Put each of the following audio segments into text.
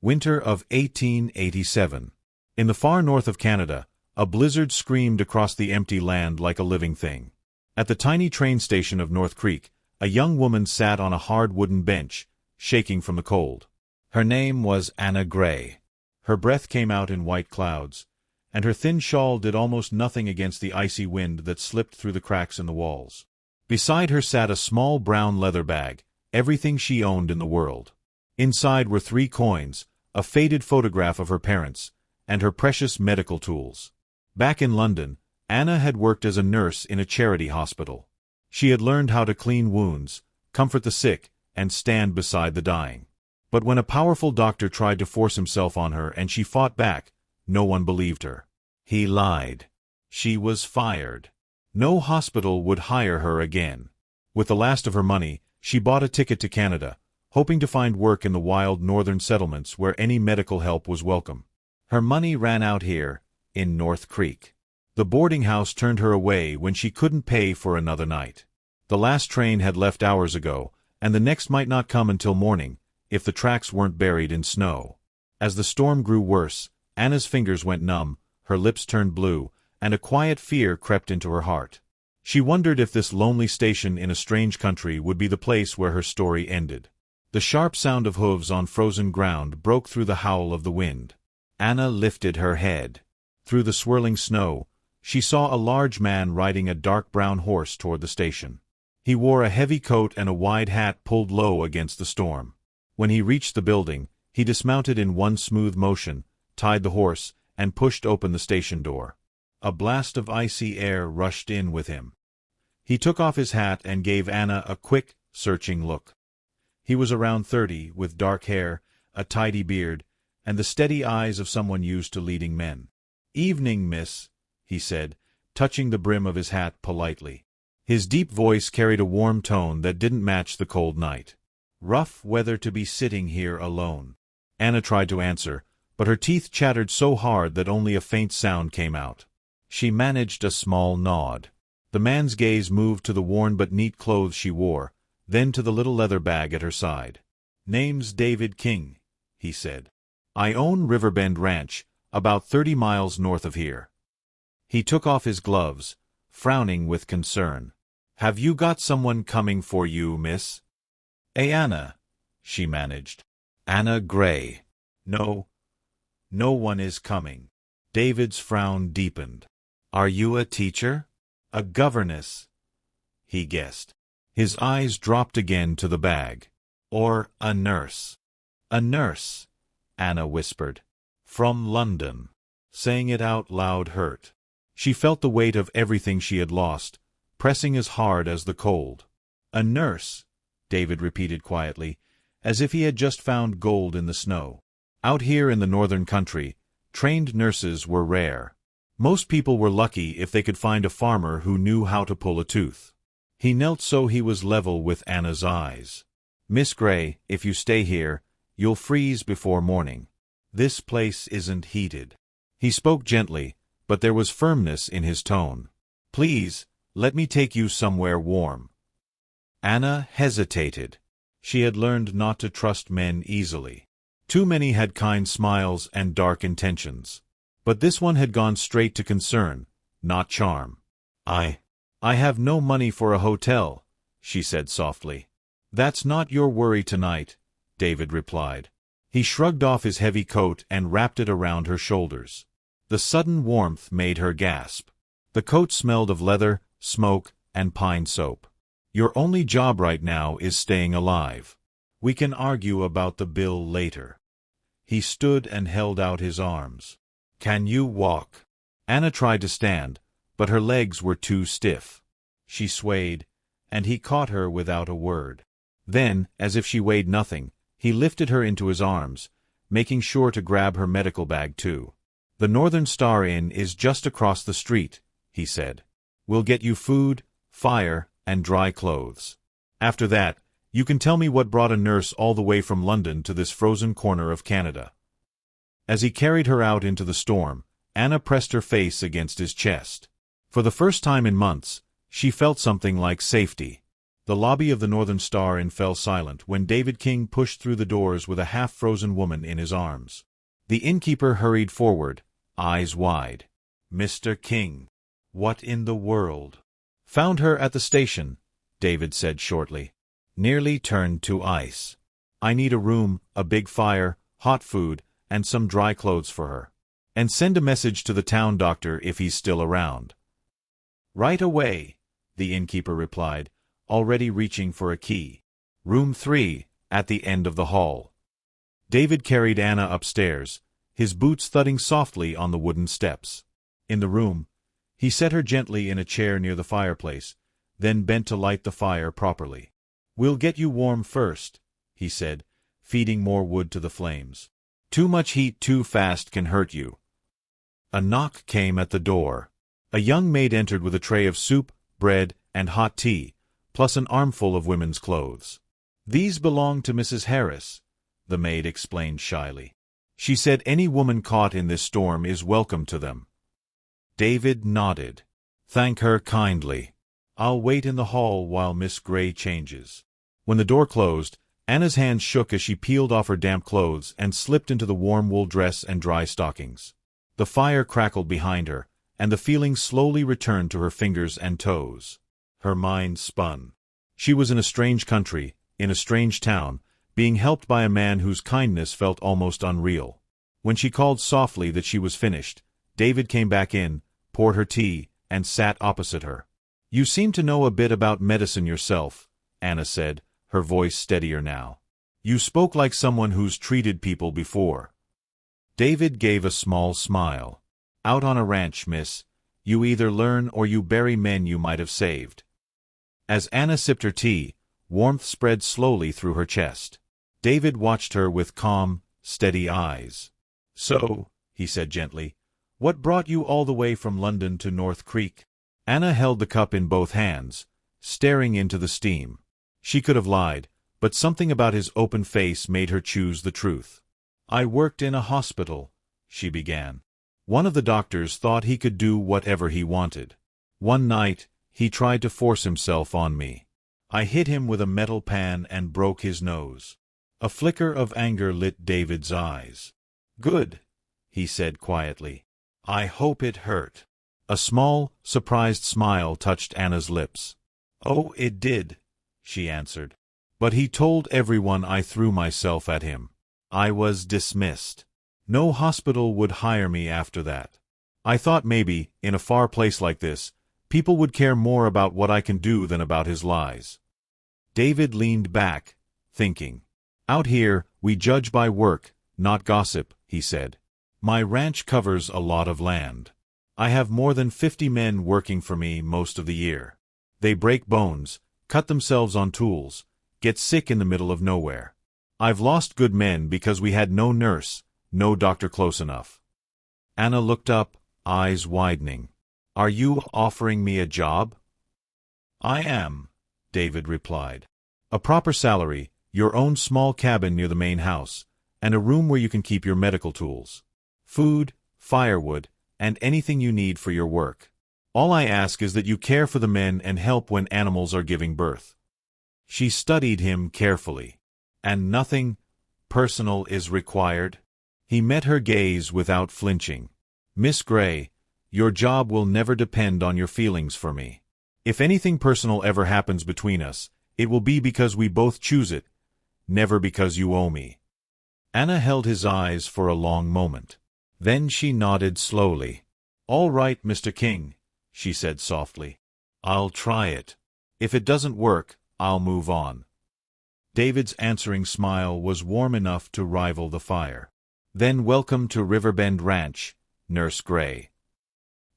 Winter of 1887. In the far north of Canada, a blizzard screamed across the empty land like a living thing. At the tiny train station of North Creek, a young woman sat on a hard wooden bench, shaking from the cold. Her name was Anna Gray. Her breath came out in white clouds, and her thin shawl did almost nothing against the icy wind that slipped through the cracks in the walls. Beside her sat a small brown leather bag, everything she owned in the world. Inside were 3 coins, a faded photograph of her parents, and her precious medical tools. Back in London, Anna had worked as a nurse in a charity hospital. She had learned how to clean wounds, comfort the sick, and stand beside the dying. But when a powerful doctor tried to force himself on her and she fought back, no one believed her. He lied. She was fired. No hospital would hire her again. With the last of her money, she bought a ticket to Canada, hoping to find work in the wild northern settlements where any medical help was welcome. Her money ran out here, in North Creek. The boarding house turned her away when she couldn't pay for another night. The last train had left hours ago, and the next might not come until morning, if the tracks weren't buried in snow. As the storm grew worse, Anna's fingers went numb, her lips turned blue, and a quiet fear crept into her heart. She wondered if this lonely station in a strange country would be the place where her story ended. The sharp sound of hooves on frozen ground broke through the howl of the wind. Anna lifted her head. Through the swirling snow, she saw a large man riding a dark brown horse toward the station. He wore a heavy coat and a wide hat pulled low against the storm. When he reached the building, he dismounted in one smooth motion, tied the horse, and pushed open the station door. A blast of icy air rushed in with him. He took off his hat and gave Anna a quick, searching look. He was around 30, with dark hair, a tidy beard, and the steady eyes of someone used to leading men. "Evening, miss," he said, touching the brim of his hat politely. His deep voice carried a warm tone that didn't match the cold night. "Rough weather to be sitting here alone." Anna tried to answer, but her teeth chattered so hard that only a faint sound came out. She managed a small nod. The man's gaze moved to the worn but neat clothes she wore, then to the little leather bag at her side. "Name's David King," he said. "I own Riverbend Ranch, about 30 miles north of here." He took off his gloves, frowning with concern. "Have you got someone coming for you, miss?" "Anna," she managed. "Anna Gray." No one is coming." David's frown deepened. "Are you a teacher?" "A governess," he guessed. His eyes dropped again to the bag. "Or a nurse?" "A nurse," Anna whispered. "From London." Saying it out loud hurt. She felt the weight of everything she had lost, pressing as hard as the cold. "A nurse," David repeated quietly, as if he had just found gold in the snow. Out here in the northern country, trained nurses were rare. Most people were lucky if they could find a farmer who knew how to pull a tooth. He knelt so he was level with Anna's eyes. "Miss Gray, if you stay here, you'll freeze before morning. This place isn't heated." He spoke gently, but there was firmness in his tone. "Please, let me take you somewhere warm." Anna hesitated. She had learned not to trust men easily. Too many had kind smiles and dark intentions. But this one had gone straight to concern, not charm. I have no money for a hotel," she said softly. "That's not your worry tonight," David replied. He shrugged off his heavy coat and wrapped it around her shoulders. The sudden warmth made her gasp. The coat smelled of leather, smoke, and pine soap. "Your only job right now is staying alive. We can argue about the bill later." He stood and held out his arms. "Can you walk?" Anna tried to stand, but her legs were too stiff. She swayed, and he caught her without a word. Then, as if she weighed nothing, he lifted her into his arms, making sure to grab her medical bag too. "The Northern Star Inn is just across the street," he said. "We'll get you food, fire, and dry clothes. After that, you can tell me what brought a nurse all the way from London to this frozen corner of Canada." As he carried her out into the storm, Anna pressed her face against his chest. For the first time in months, she felt something like safety. The lobby of the Northern Star Inn fell silent when David King pushed through the doors with a half-frozen woman in his arms. The innkeeper hurried forward, eyes wide. "Mr. King, what in the world?" "Found her at the station," David said shortly. "Nearly turned to ice. I need a room, a big fire, hot food, and some dry clothes for her. And send a message to the town doctor if he's still around." "Right away," the innkeeper replied, already reaching for a key. "Room 3, at the end of the hall." David carried Anna upstairs, his boots thudding softly on the wooden steps. In the room, he set her gently in a chair near the fireplace, then bent to light the fire properly. "We'll get you warm first," he said, feeding more wood to the flames. "Too much heat too fast can hurt you." A knock came at the door. A young maid entered with a tray of soup, bread, and hot tea, plus an armful of women's clothes. "These belong to Mrs. Harris," the maid explained shyly. "She said any woman caught in this storm is welcome to them." David nodded. "Thank her kindly. I'll wait in the hall while Miss Gray changes." When the door closed, Anna's hands shook as she peeled off her damp clothes and slipped into the warm wool dress and dry stockings. The fire crackled behind her, and the feeling slowly returned to her fingers and toes. Her mind spun. She was in a strange country, in a strange town, being helped by a man whose kindness felt almost unreal. When she called softly that she was finished, David came back in, poured her tea, and sat opposite her. "You seem to know a bit about medicine yourself," Anna said, her voice steadier now. "You spoke like someone who's treated people before." David gave a small smile. "Out on a ranch, miss, you either learn or you bury men you might have saved." As Anna sipped her tea, warmth spread slowly through her chest. David watched her with calm, steady eyes. "So," he said gently, "what brought you all the way from London to North Creek?" Anna held the cup in both hands, staring into the steam. She could have lied, but something about his open face made her choose the truth. "I worked in a hospital," she began. "One of the doctors thought he could do whatever he wanted. One night, he tried to force himself on me. I hit him with a metal pan and broke his nose." A flicker of anger lit David's eyes. "Good," he said quietly. "I hope it hurt." A small, surprised smile touched Anna's lips. "Oh, it did," she answered. "But he told everyone I threw myself at him. I was dismissed. No hospital would hire me after that. I thought maybe, in a far place like this, people would care more about what I can do than about his lies." David leaned back, thinking. "Out here, we judge by work, not gossip," he said. "My ranch covers a lot of land. I have more than 50 men working for me most of the year. They break bones, cut themselves on tools, get sick in the middle of nowhere. I've lost good men because we had no nurse, no doctor close enough." Anna looked up, eyes widening. "Are you offering me a job?" "I am," David replied. "A proper salary, your own small cabin near the main house, and a room where you can keep your medical tools. Food, firewood, and anything you need for your work. All I ask is that you care for the men and help when animals are giving birth." She studied him carefully. "And nothing personal is required?" He met her gaze without flinching. "Miss Gray, your job will never depend on your feelings for me. If anything personal ever happens between us, it will be because we both choose it, never because you owe me." Anna held his eyes for a long moment. Then she nodded slowly. "All right, Mr. King," she said softly. "I'll try it. If it doesn't work, I'll move on." David's answering smile was warm enough to rival the fire. "Then welcome to Riverbend Ranch, Nurse Gray."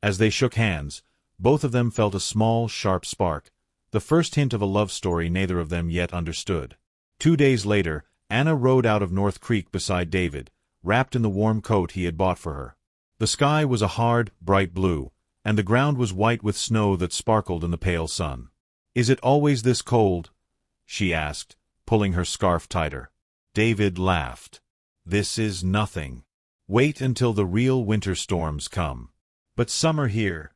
As they shook hands, both of them felt a small, sharp spark, the first hint of a love story neither of them yet understood. 2 days later, Anna rode out of North Creek beside David, wrapped in the warm coat he had bought for her. The sky was a hard, bright blue, and the ground was white with snow that sparkled in the pale sun. "Is it always this cold?" she asked, pulling her scarf tighter. David laughed. "This is nothing. Wait until the real winter storms come. But summer here."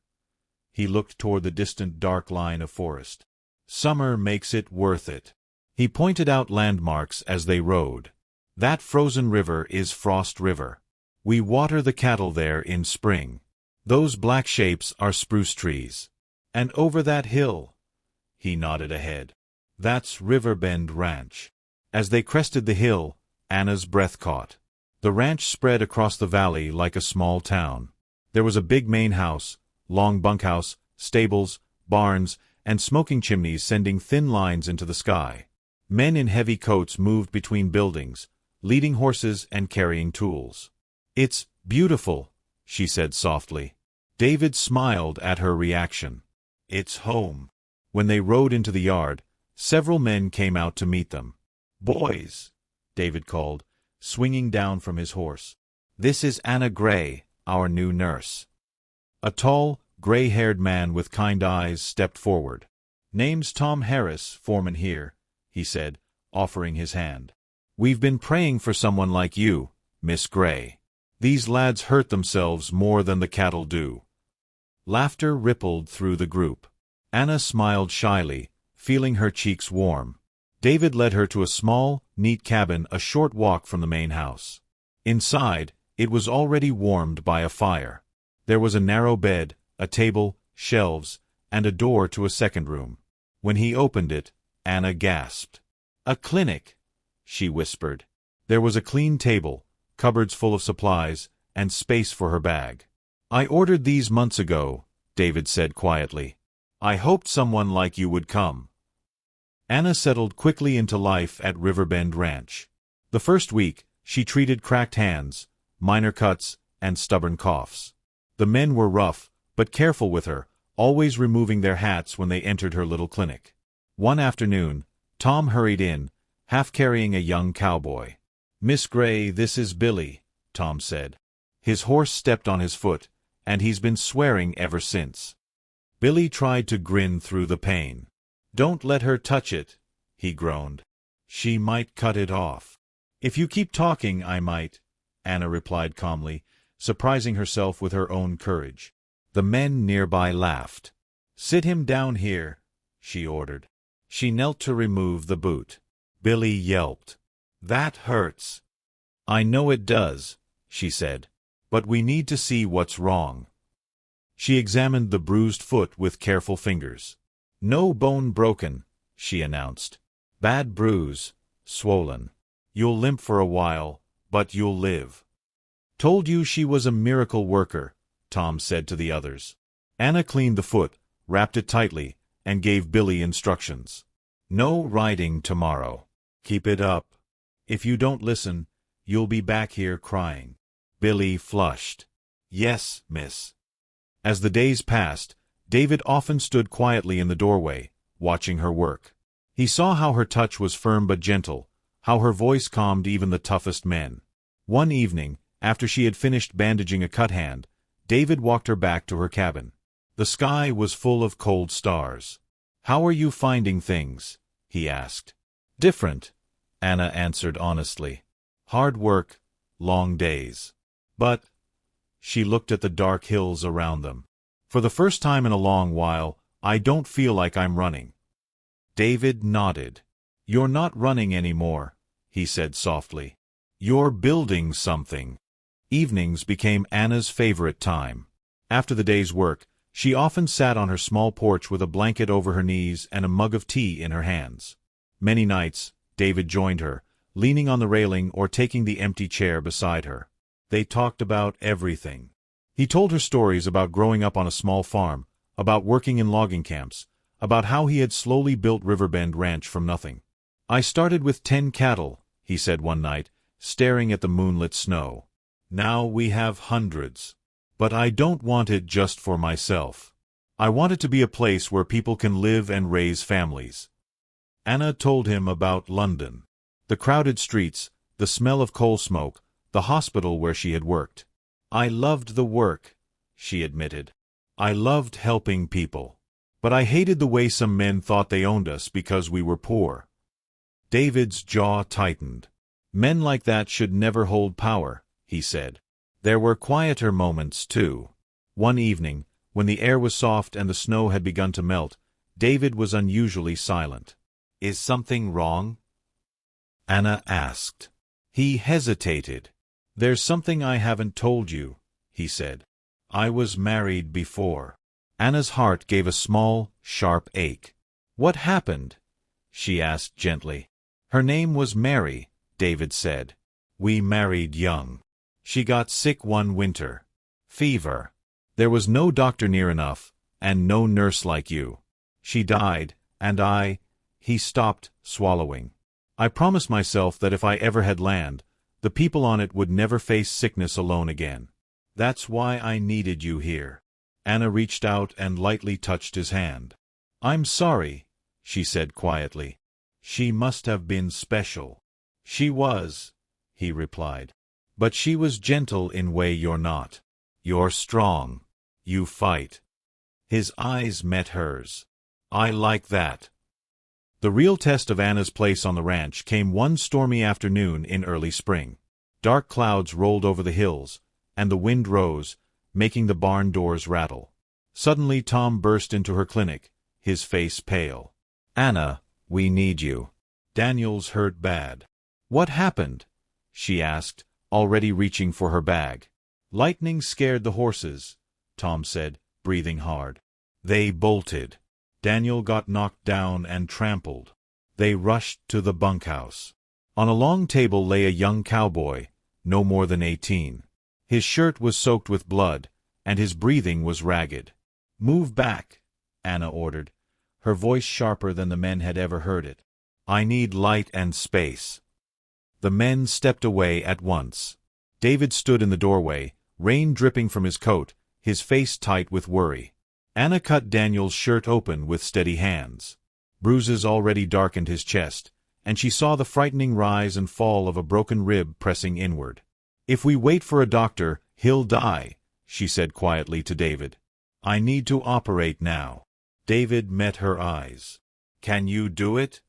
He looked toward the distant dark line of forest. Summer makes it worth it. He pointed out landmarks as they rode. That frozen river is Frost River. We water the cattle there in spring. Those black shapes are spruce trees. And over that hill, he nodded ahead. That's Riverbend Ranch. As they crested the hill, Anna's breath caught. The ranch spread across the valley like a small town. There was a big main house, long bunkhouse, stables, barns, and smoking chimneys sending thin lines into the sky. Men in heavy coats moved between buildings, leading horses and carrying tools. "It's beautiful," she said softly. David smiled at her reaction. "It's home." When they rode into the yard, several men came out to meet them. "Boys," David called, swinging down from his horse. "This is Anna Gray, our new nurse." A tall, gray-haired man with kind eyes stepped forward. "Name's Tom Harris, foreman here," he said, offering his hand. "We've been praying for someone like you, Miss Gray. These lads hurt themselves more than the cattle do." Laughter rippled through the group. Anna smiled shyly, feeling her cheeks warm. David led her to a small, neat cabin a short walk from the main house. Inside, it was already warmed by a fire. There was a narrow bed, a table, shelves, and a door to a second room. When he opened it, Anna gasped. "A clinic," she whispered. There was a clean table, cupboards full of supplies, and space for her bag. "I ordered these months ago," David said quietly. "I hoped someone like you would come." Anna settled quickly into life at Riverbend Ranch. The first week, she treated cracked hands, minor cuts, and stubborn coughs. The men were rough, but careful with her, always removing their hats when they entered her little clinic. One afternoon, Tom hurried in, half carrying a young cowboy. "Miss Gray, this is Billy," Tom said. "His horse stepped on his foot, and he's been swearing ever since." Billy tried to grin through the pain. "Don't let her touch it," he groaned. "She might cut it off." "If you keep talking, I might," Anna replied calmly, surprising herself with her own courage. The men nearby laughed. "Sit him down here," she ordered. She knelt to remove the boot. Billy yelped. "That hurts." "I know it does," she said. "But we need to see what's wrong." She examined the bruised foot with careful fingers. "No bone broken," she announced. "Bad bruise, swollen. You'll limp for a while, but you'll live." "Told you she was a miracle worker," Tom said to the others. Anna cleaned the foot, wrapped it tightly, and gave Billy instructions. "No riding tomorrow. Keep it up. If you don't listen, you'll be back here crying." Billy flushed. "Yes, miss." As the days passed, David often stood quietly in the doorway, watching her work. He saw how her touch was firm but gentle, how her voice calmed even the toughest men. One evening, after she had finished bandaging a cut hand, David walked her back to her cabin. The sky was full of cold stars. "How are you finding things?" he asked. "Different," Anna answered honestly. "Hard work, long days. But—" she looked at the dark hills around them. "For the first time in a long while, I don't feel like I'm running." David nodded. "You're not running anymore," he said softly. "You're building something." Evenings became Anna's favorite time. After the day's work, she often sat on her small porch with a blanket over her knees and a mug of tea in her hands. Many nights, David joined her, leaning on the railing or taking the empty chair beside her. They talked about everything. He told her stories about growing up on a small farm, about working in logging camps, about how he had slowly built Riverbend Ranch from nothing. "I started with 10 cattle," he said one night, staring at the moonlit snow. "Now we have hundreds. But I don't want it just for myself. I want it to be a place where people can live and raise families." Anna told him about London. The crowded streets, the smell of coal smoke, the hospital where she had worked. "I loved the work," she admitted. "I loved helping people. But I hated the way some men thought they owned us because we were poor." David's jaw tightened. "Men like that should never hold power," he said. There were quieter moments, too. One evening, when the air was soft and the snow had begun to melt, David was unusually silent. "Is something wrong?" Anna asked. He hesitated. "There's something I haven't told you," he said. "I was married before." Anna's heart gave a small, sharp ache. "What happened?" she asked gently. "Her name was Mary," David said. "We married young. She got sick one winter. Fever. There was no doctor near enough, and no nurse like you. She died, and He stopped, swallowing. "I promised myself that if I ever had land, the people on it would never face sickness alone again. That's why I needed you here." Anna reached out and lightly touched his hand. "I'm sorry," she said quietly. "She must have been special." "She was," he replied. "But she was gentle in way you're not. You're strong. You fight." His eyes met hers. "I like that." The real test of Anna's place on the ranch came one stormy afternoon in early spring. Dark clouds rolled over the hills, and the wind rose, making the barn doors rattle. Suddenly Tom burst into her clinic, his face pale. "Anna, we need you. Daniel's hurt bad." "What happened?" she asked, already reaching for her bag. "Lightning scared the horses," Tom said, breathing hard. "They bolted. Daniel got knocked down and trampled." They rushed to the bunkhouse. On a long table lay a young cowboy, no more than 18. His shirt was soaked with blood, and his breathing was ragged. "Move back," Anna ordered, her voice sharper than the men had ever heard it. "I need light and space." The men stepped away at once. David stood in the doorway, rain dripping from his coat, his face tight with worry. Anna cut Daniel's shirt open with steady hands. Bruises already darkened his chest, and she saw the frightening rise and fall of a broken rib pressing inward. "If we wait for a doctor, he'll die," she said quietly to David. "I need to operate now." David met her eyes. "Can you do it?"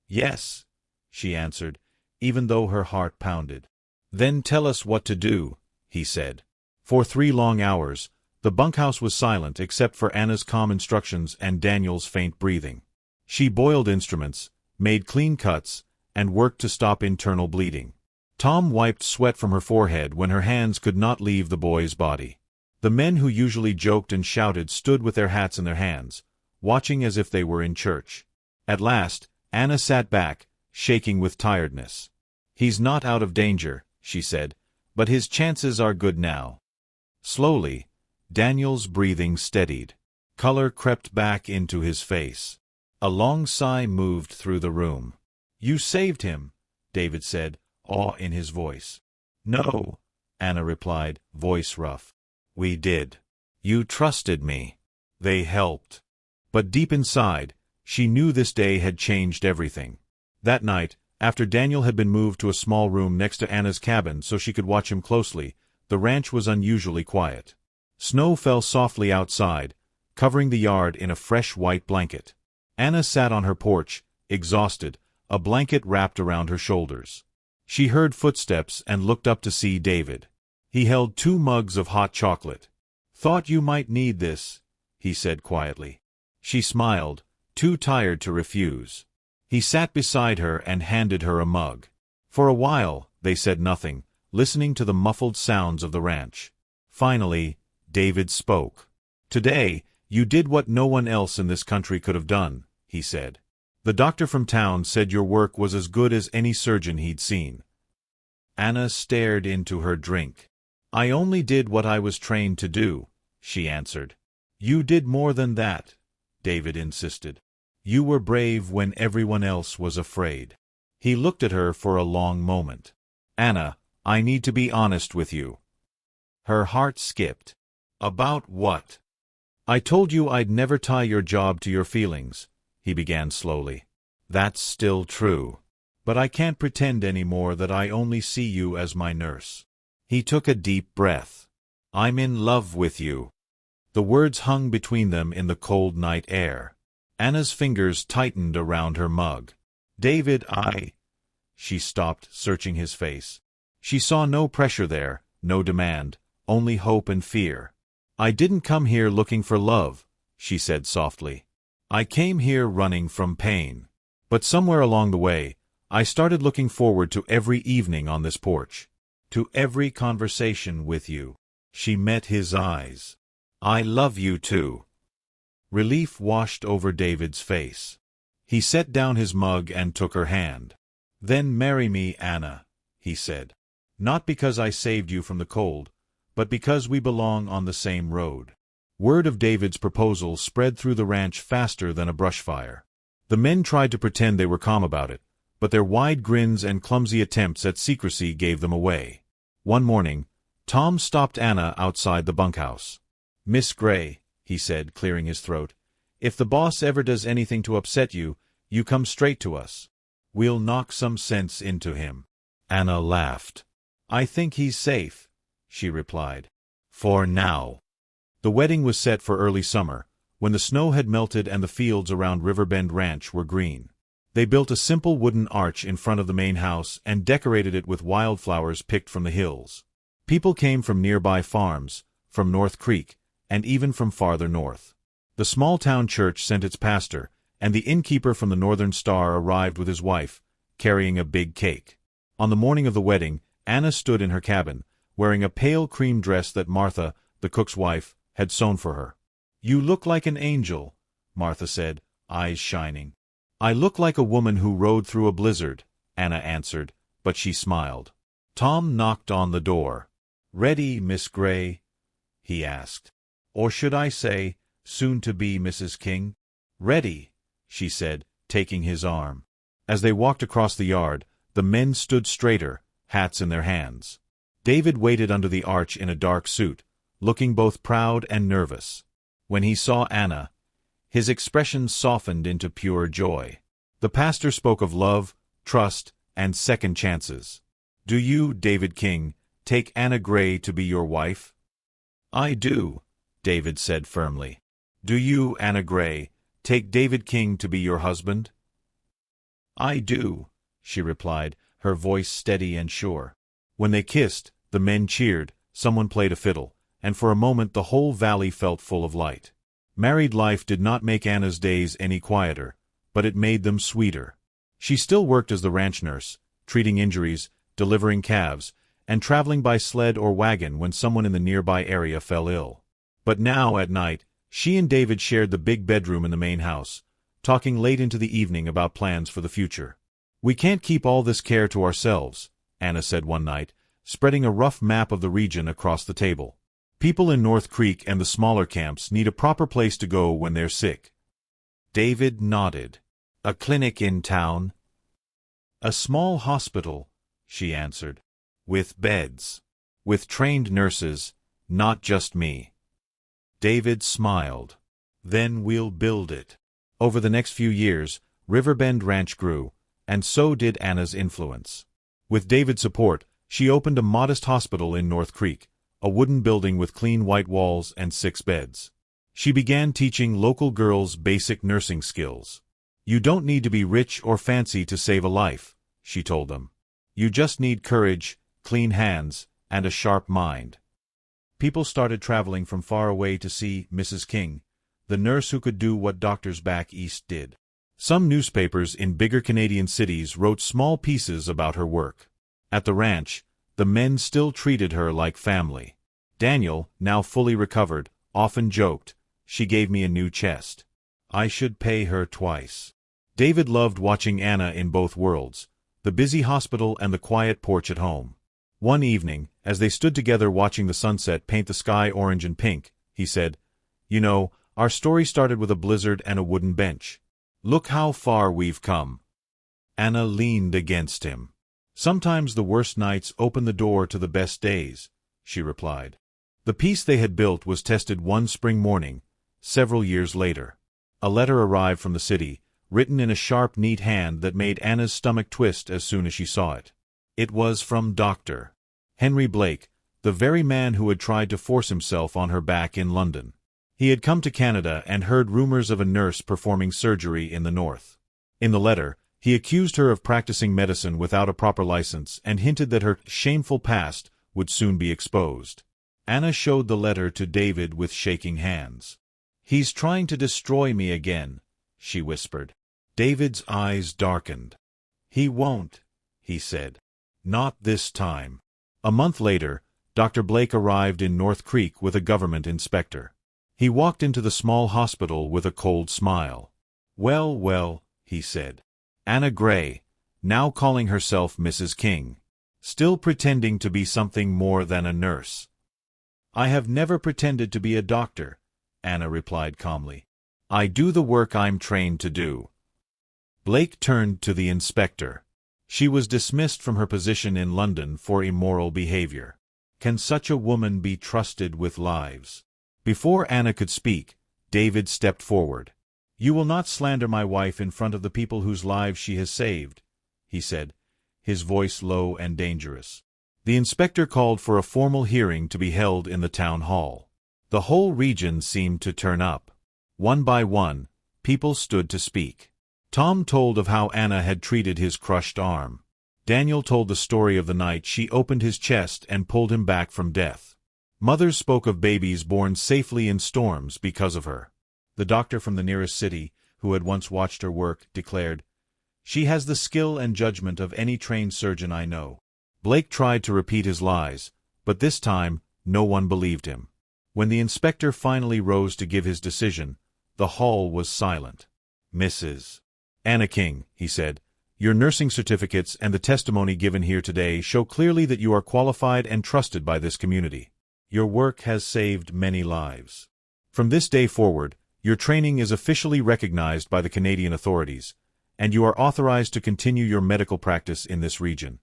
"Yes," she answered, even though her heart pounded. "Then tell us what to do," he said. For 3 long hours, the bunkhouse was silent except for Anna's calm instructions and Daniel's faint breathing. She boiled instruments, made clean cuts, and worked to stop internal bleeding. Tom wiped sweat from her forehead when her hands could not leave the boy's body. The men who usually joked and shouted stood with their hats in their hands, watching as if they were in church. At last, Anna sat back, shaking with tiredness. "He's not out of danger," she said, "but his chances are good now." Slowly, Daniel's breathing steadied. Color crept back into his face. A long sigh moved through the room. "You saved him," David said, awe in his voice. "No," Anna replied, voice rough. "We did. You trusted me. They helped." But deep inside, she knew this day had changed everything. That night, after Daniel had been moved to a small room next to Anna's cabin so she could watch him closely, the ranch was unusually quiet. Snow fell softly outside, covering the yard in a fresh white blanket. Anna sat on her porch, exhausted, a blanket wrapped around her shoulders. She heard footsteps and looked up to see David. He held 2 mugs of hot chocolate. "Thought you might need this," he said quietly. She smiled, too tired to refuse. He sat beside her and handed her a mug. For a while, they said nothing, listening to the muffled sounds of the ranch. Finally, David spoke. "Today, you did what no one else in this country could have done," he said. "The doctor from town said your work was as good as any surgeon he'd seen." Anna stared into her drink. "I only did what I was trained to do," she answered. "You did more than that," David insisted. "You were brave when everyone else was afraid." He looked at her for a long moment. "Anna, I need to be honest with you." Her heart skipped. "About what?" "I told you I'd never tie your job to your feelings," he began slowly. "That's still true. But I can't pretend any more that I only see you as my nurse." He took a deep breath. "I'm in love with you." The words hung between them in the cold night air. Anna's fingers tightened around her mug. "David, She stopped, searching his face. She saw no pressure there, no demand, only hope and fear. "I didn't come here looking for love," she said softly. I came here running from pain. But somewhere along the way, I started looking forward to every evening on this porch. To every conversation with you. She met his eyes. I love you too. Relief washed over David's face. He set down his mug and took her hand. Then marry me, Anna, he said. Not because I saved you from the cold, but because we belong on the same road. Word of David's proposal spread through the ranch faster than a brush fire. The men tried to pretend they were calm about it, but their wide grins and clumsy attempts at secrecy gave them away. One morning, Tom stopped Anna outside the bunkhouse. Miss Gray, he said, clearing his throat, if the boss ever does anything to upset you, you come straight to us. We'll knock some sense into him. Anna laughed. I think he's safe, she replied. For now. The wedding was set for early summer, when the snow had melted and the fields around Riverbend Ranch were green. They built a simple wooden arch in front of the main house and decorated it with wildflowers picked from the hills. People came from nearby farms, from North Creek, and even from farther north. The small-town church sent its pastor, and the innkeeper from the Northern Star arrived with his wife, carrying a big cake. On the morning of the wedding, Anna stood in her cabin, wearing a pale cream dress that Martha, the cook's wife, had sewn for her. You look like an angel, Martha said, eyes shining. I look like a woman who rode through a blizzard, Anna answered, but she smiled. Tom knocked on the door. Ready, Miss Gray? He asked. Or should I say, soon-to-be Mrs. King? Ready, she said, taking his arm. As they walked across the yard, the men stood straighter, hats in their hands. David waited under the arch in a dark suit, looking both proud and nervous. When he saw Anna, his expression softened into pure joy. The pastor spoke of love, trust, and second chances. Do you, David King, take Anna Gray to be your wife? I do, David said firmly. Do you, Anna Gray, take David King to be your husband? I do, she replied, her voice steady and sure. When they kissed, the men cheered, someone played a fiddle, and for a moment the whole valley felt full of light. Married life did not make Anna's days any quieter, but it made them sweeter. She still worked as the ranch nurse, treating injuries, delivering calves, and traveling by sled or wagon when someone in the nearby area fell ill. But now, at night, she and David shared the big bedroom in the main house, talking late into the evening about plans for the future. We can't keep all this care to ourselves, Anna said one night, spreading a rough map of the region across the table. People in North Creek and the smaller camps need a proper place to go when they're sick. David nodded. A clinic in town? A small hospital, she answered. With beds. With trained nurses, not just me. David smiled. Then we'll build it. Over the next few years, Riverbend Ranch grew, and so did Anna's influence. With David's support, she opened a modest hospital in North Creek, a wooden building with clean white walls and 6 beds. She began teaching local girls basic nursing skills. You don't need to be rich or fancy to save a life, she told them. You just need courage, clean hands, and a sharp mind. People started traveling from far away to see Mrs. King, the nurse who could do what doctors back east did. Some newspapers in bigger Canadian cities wrote small pieces about her work. At the ranch, the men still treated her like family. Daniel, now fully recovered, often joked, she gave me a new chest. I should pay her twice. David loved watching Anna in both worlds, the busy hospital and the quiet porch at home. One evening, as they stood together watching the sunset paint the sky orange and pink, he said, You know, our story started with a blizzard and a wooden bench. Look how far we've come. Anna leaned against him. Sometimes the worst nights open the door to the best days, she replied. The peace they had built was tested one spring morning, several years later. A letter arrived from the city, written in a sharp, neat hand that made Anna's stomach twist as soon as she saw it. It was from Dr. Henry Blake, the very man who had tried to force himself on her back in London. He had come to Canada and heard rumors of a nurse performing surgery in the north. In the letter, he accused her of practicing medicine without a proper license and hinted that her shameful past would soon be exposed. Anna showed the letter to David with shaking hands. He's trying to destroy me again, she whispered. David's eyes darkened. He won't, he said. Not this time. A month later, Dr. Blake arrived in North Creek with a government inspector. He walked into the small hospital with a cold smile. Well, well, he said. Anna Gray, now calling herself Mrs. King. Still pretending to be something more than a nurse. I have never pretended to be a doctor, Anna replied calmly. I do the work I'm trained to do. Blake turned to the inspector. She was dismissed from her position in London for immoral behavior. Can such a woman be trusted with lives? Before Anna could speak, David stepped forward. You will not slander my wife in front of the people whose lives she has saved, he said, his voice low and dangerous. The inspector called for a formal hearing to be held in the town hall. The whole region seemed to turn up. One by one, people stood to speak. Tom told of how Anna had treated his crushed arm. Daniel told the story of the night she opened his chest and pulled him back from death. Mothers spoke of babies born safely in storms because of her. The doctor from the nearest city, who had once watched her work, declared, She has the skill and judgment of any trained surgeon I know. Blake tried to repeat his lies, but this time no one believed him. When the inspector finally rose to give his decision, the hall was silent. Mrs. Anna King, he said, your nursing certificates and the testimony given here today show clearly that you are qualified and trusted by this community. Your work has saved many lives. From this day forward, your training is officially recognized by the Canadian authorities, and you are authorized to continue your medical practice in this region.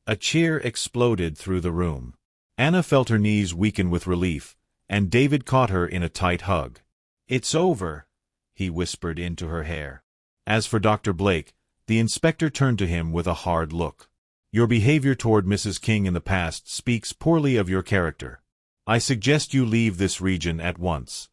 A cheer exploded through the room. Anna felt her knees weaken with relief, and David caught her in a tight hug. It's over, he whispered into her hair. As for Dr. Blake, the inspector turned to him with a hard look. Your behavior toward Mrs. King in the past speaks poorly of your character. I suggest you leave this region at once.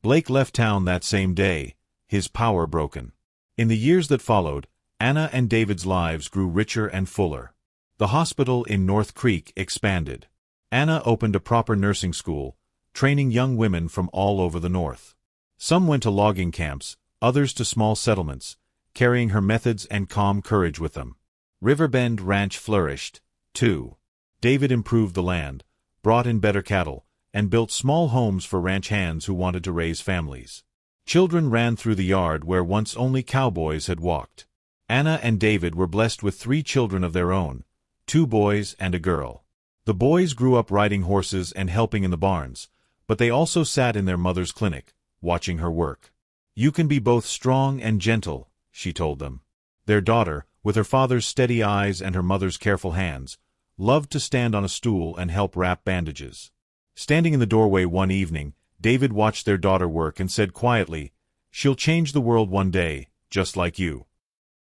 Blake left town that same day, his power broken. In the years that followed, Anna and David's lives grew richer and fuller. The hospital in North Creek expanded. Anna opened a proper nursing school, training young women from all over the north. Some went to logging camps, others to small settlements, carrying her methods and calm courage with them. Riverbend Ranch flourished, too. David improved the land, brought in better cattle, and built small homes for ranch hands who wanted to raise families. Children ran through the yard where once only cowboys had walked. Anna and David were blessed with 3 children of their own, 2 boys and a girl. The boys grew up riding horses and helping in the barns, but they also sat in their mother's clinic, watching her work. You can be both strong and gentle, she told them. Their daughter, with her father's steady eyes and her mother's careful hands, loved to stand on a stool and help wrap bandages. Standing in the doorway one evening, David watched their daughter work and said quietly, She'll change the world one day, just like you.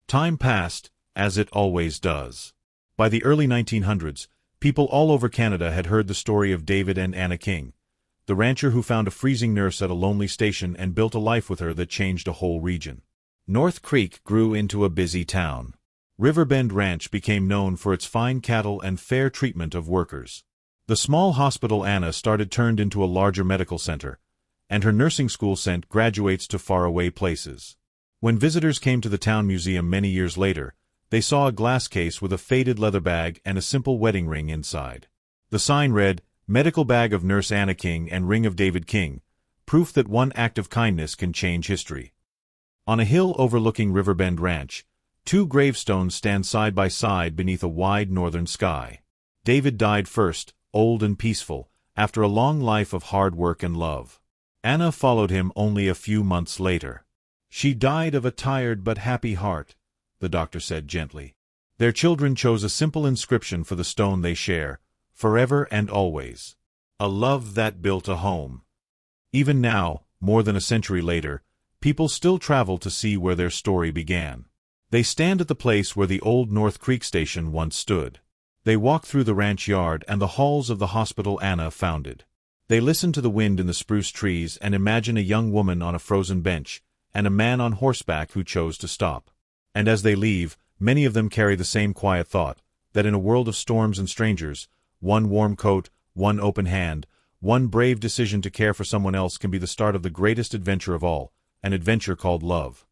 Time passed, as it always does. By the early 1900s, people all over Canada had heard the story of David and Anna King, the rancher who found a freezing nurse at a lonely station and built a life with her that changed a whole region. North Creek grew into a busy town. Riverbend Ranch became known for its fine cattle and fair treatment of workers. The small hospital Anna started turned into a larger medical center, and her nursing school sent graduates to faraway places. When visitors came to the town museum many years later, they saw a glass case with a faded leather bag and a simple wedding ring inside. The sign read, Medical Bag of Nurse Anna King and Ring of David King, proof that one act of kindness can change history. On a hill overlooking Riverbend Ranch, 2 gravestones stand side by side beneath a wide northern sky. David died first, old and peaceful, after a long life of hard work and love. Anna followed him only a few months later. She died of a tired but happy heart, the doctor said gently. Their children chose a simple inscription for the stone they share, forever and always. A love that built a home. Even now, more than a century later, people still travel to see where their story began. They stand at the place where the old North Creek station once stood. They walk through the ranch yard and the halls of the hospital Anna founded. They listen to the wind in the spruce trees and imagine a young woman on a frozen bench and a man on horseback who chose to stop. And as they leave, many of them carry the same quiet thought, that in a world of storms and strangers, one warm coat, one open hand, one brave decision to care for someone else can be the start of the greatest adventure of all, an adventure called love.